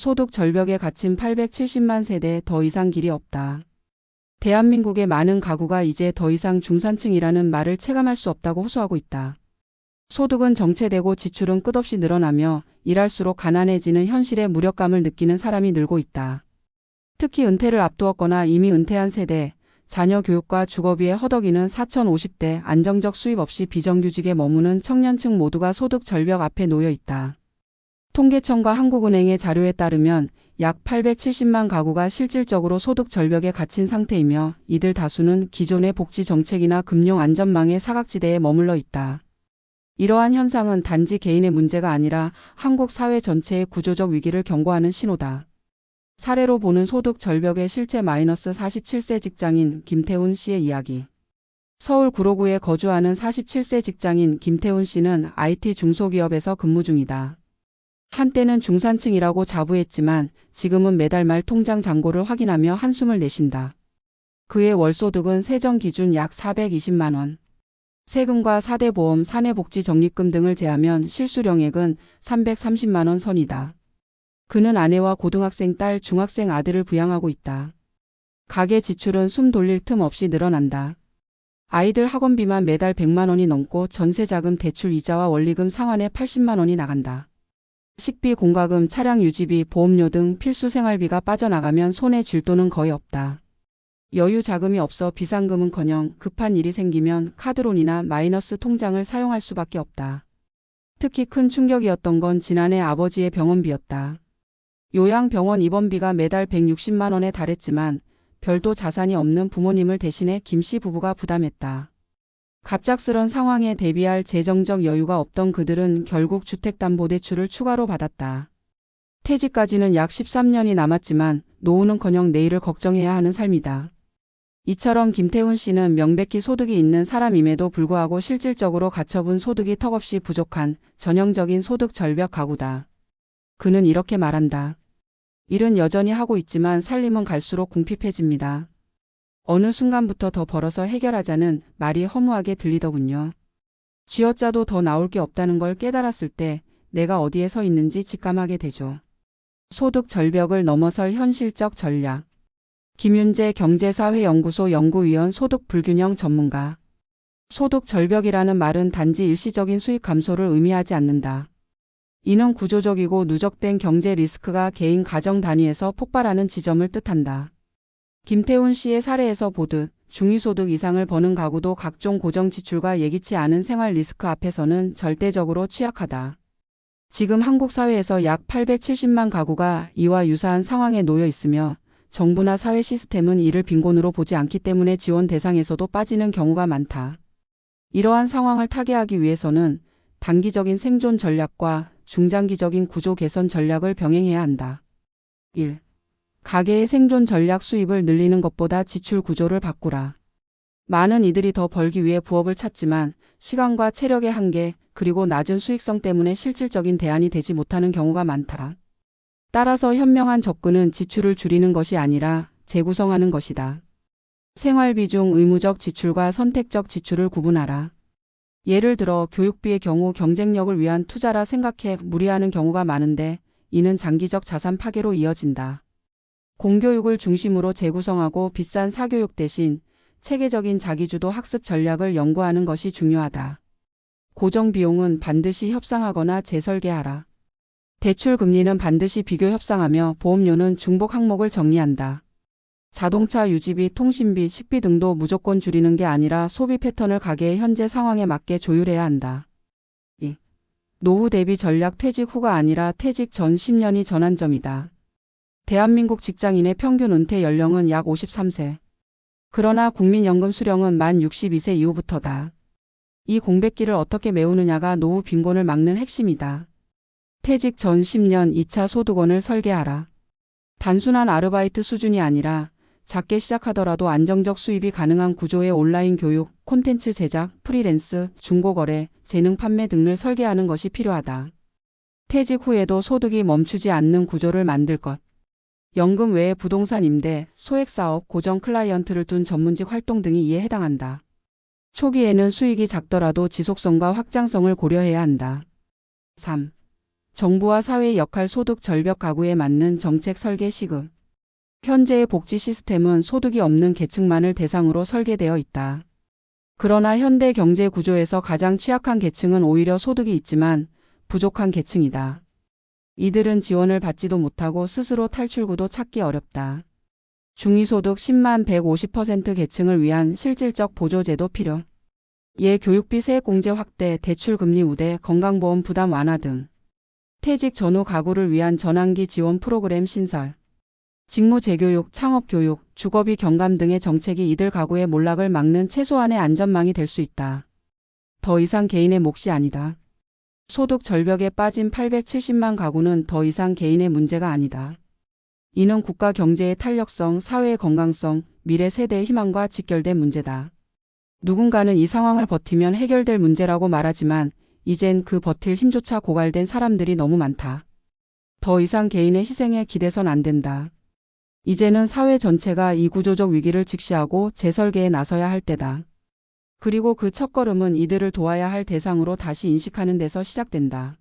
소득 절벽에 갇힌 870만 세대 더 이상 길이 없다. 대한민국의 많은 가구가 이제 더 이상 중산층이라는 말을 체감할 수 없다고 호소하고 있다. 소득은 정체되고 지출은 끝없이 늘어나며 일할수록 가난해지는 현실의 무력감을 느끼는 사람이 늘고 있다. 특히 은퇴를 앞두었거나 이미 은퇴한 세대, 자녀 교육과 주거비에 허덕이는 4050대, 안정적 수입 없이 비정규직에 머무는 청년층 모두가 소득 절벽 앞에 놓여 있다. 통계청과 한국은행의 자료에 따르면 약 870만 가구가 실질적으로 소득 절벽에 갇힌 상태이며 이들 다수는 기존의 복지 정책이나 금융 안전망의 사각지대에 머물러 있다. 이러한 현상은 단지 개인의 문제가 아니라 한국 사회 전체의 구조적 위기를 경고하는 신호다. 사례로 보는 소득 절벽의 실제 마이너스 47세 직장인 김태훈 씨의 이야기. 서울 구로구에 거주하는 47세 직장인 김태훈 씨는 IT 중소기업에서 근무 중이다. 한때는 중산층이라고 자부했지만 지금은 매달 말 통장 잔고를 확인하며 한숨을 내쉰다. 그의 월소득은 세정 기준 약 420만 원. 세금과 4대 보험, 사내복지 적립금 등을 제하면 실수령액은 330만 원 선이다. 그는 아내와 고등학생 딸, 중학생 아들을 부양하고 있다. 가계 지출은 숨 돌릴 틈 없이 늘어난다. 아이들 학원비만 매달 100만 원이 넘고 전세자금, 대출 이자와 원리금 상환에 80만 원이 나간다. 식비, 공과금, 차량 유지비, 보험료 등 필수 생활비가 빠져나가면 손에 쥘 돈은 거의 없다. 여유 자금이 없어 비상금은커녕 급한 일이 생기면 카드론이나 마이너스 통장을 사용할 수밖에 없다. 특히 큰 충격이었던 건 지난해 아버지의 병원비였다. 요양병원 입원비가 매달 160만 원에 달했지만 별도 자산이 없는 부모님을 대신해 김 씨 부부가 부담했다. 갑작스런 상황에 대비할 재정적 여유가 없던 그들은 결국 주택담보대출을 추가로 받았다. 퇴직까지는 약 13년이 남았지만 노후는커녕 내일을 걱정해야 하는 삶이다. 이처럼 김태훈 씨는 명백히 소득이 있는 사람임에도 불구하고 실질적으로 가처분 소득이 턱없이 부족한 전형적인 소득 절벽 가구다. 그는 이렇게 말한다. 일은 여전히 하고 있지만 살림은 갈수록 궁핍해집니다. 어느 순간부터 더 벌어서 해결하자는 말이 허무하게 들리더군요. 쥐어짜도 더 나올 게 없다는 걸 깨달았을 때 내가 어디에 서 있는지 직감하게 되죠. 소득 절벽을 넘어설 현실적 전략. 김윤재 경제사회연구소 연구위원, 소득 불균형 전문가. 소득 절벽이라는 말은 단지 일시적인 수익 감소를 의미하지 않는다. 이는 구조적이고 누적된 경제 리스크가 개인 가정 단위에서 폭발하는 지점을 뜻한다. 김태훈 씨의 사례에서 보듯 중위소득 이상을 버는 가구도 각종 고정 지출과 예기치 않은 생활 리스크 앞에서는 절대적으로 취약하다. 지금 한국 사회에서 약 870만 가구가 이와 유사한 상황에 놓여 있으며 정부나 사회 시스템은 이를 빈곤으로 보지 않기 때문에 지원 대상에서도 빠지는 경우가 많다. 이러한 상황을 타개하기 위해서는 단기적인 생존 전략과 중장기적인 구조 개선 전략을 병행해야 한다. 1. 가계의 생존 전략. 수입을 늘리는 것보다 지출 구조를 바꾸라. 많은 이들이 더 벌기 위해 부업을 찾지만 시간과 체력의 한계, 그리고 낮은 수익성 때문에 실질적인 대안이 되지 못하는 경우가 많다. 따라서 현명한 접근은 지출을 줄이는 것이 아니라 재구성하는 것이다. 생활비 중 의무적 지출과 선택적 지출을 구분하라. 예를 들어 교육비의 경우 경쟁력을 위한 투자라 생각해 무리하는 경우가 많은데 이는 장기적 자산 파괴로 이어진다. 공교육을 중심으로 재구성하고 비싼 사교육 대신 체계적인 자기주도 학습 전략을 연구하는 것이 중요하다. 고정비용은 반드시 협상하거나 재설계하라. 대출 금리는 반드시 비교 협상하며 보험료는 중복 항목을 정리한다. 자동차 유지비, 통신비, 식비 등도 무조건 줄이는 게 아니라 소비 패턴을 가계의 현재 상황에 맞게 조율해야 한다. 2. 노후 대비 전략. 퇴직 후가 아니라 퇴직 전 10년이 전환점이다. 대한민국 직장인의 평균 은퇴 연령은 약 53세. 그러나 국민연금 수령은 만 62세 이후부터다. 이 공백기를 어떻게 메우느냐가 노후 빈곤을 막는 핵심이다. 퇴직 전 10년 2차 소득원을 설계하라. 단순한 아르바이트 수준이 아니라 작게 시작하더라도 안정적 수입이 가능한 구조의 온라인 교육, 콘텐츠 제작, 프리랜스, 중고거래, 재능 판매 등을 설계하는 것이 필요하다. 퇴직 후에도 소득이 멈추지 않는 구조를 만들 것. 연금 외에 부동산 임대, 소액사업, 고정 클라이언트를 둔 전문직 활동 등이 이에 해당한다. 초기에는 수익이 작더라도 지속성과 확장성을 고려해야 한다. 3. 정부와 사회의 역할 소득 절벽 가구에 맞는 정책 설계 시급. 현재의 복지 시스템은 소득이 없는 계층만을 대상으로 설계되어 있다. 그러나 현대 경제 구조에서 가장 취약한 계층은 오히려 소득이 있지만 부족한 계층이다. 이들은 지원을 받지도 못하고 스스로 탈출구도 찾기 어렵다. 중위소득 10만 150% 계층을 위한 실질적 보조제도 필요. 예 교육비 세액공제 확대, 대출금리 우대, 건강보험 부담 완화 등. 퇴직 전후 가구를 위한 전환기 지원 프로그램 신설. 직무 재교육, 창업교육, 주거비 경감 등의 정책이 이들 가구의 몰락을 막는 최소한의 안전망이 될 수 있다. 더 이상 개인의 몫이 아니다. 소득 절벽에 빠진 870만 가구는 더 이상 개인의 문제가 아니다. 이는 국가 경제의 탄력성, 사회의 건강성, 미래 세대의 희망과 직결된 문제다. 누군가는 이 상황을 버티면 해결될 문제라고 말하지만 이젠 그 버틸 힘조차 고갈된 사람들이 너무 많다. 더 이상 개인의 희생에 기대선 안 된다. 이제는 사회 전체가 이 구조적 위기를 직시하고 재설계에 나서야 할 때다. 그리고 그 첫걸음은 이들을 도와야 할 대상으로 다시 인식하는 데서 시작된다.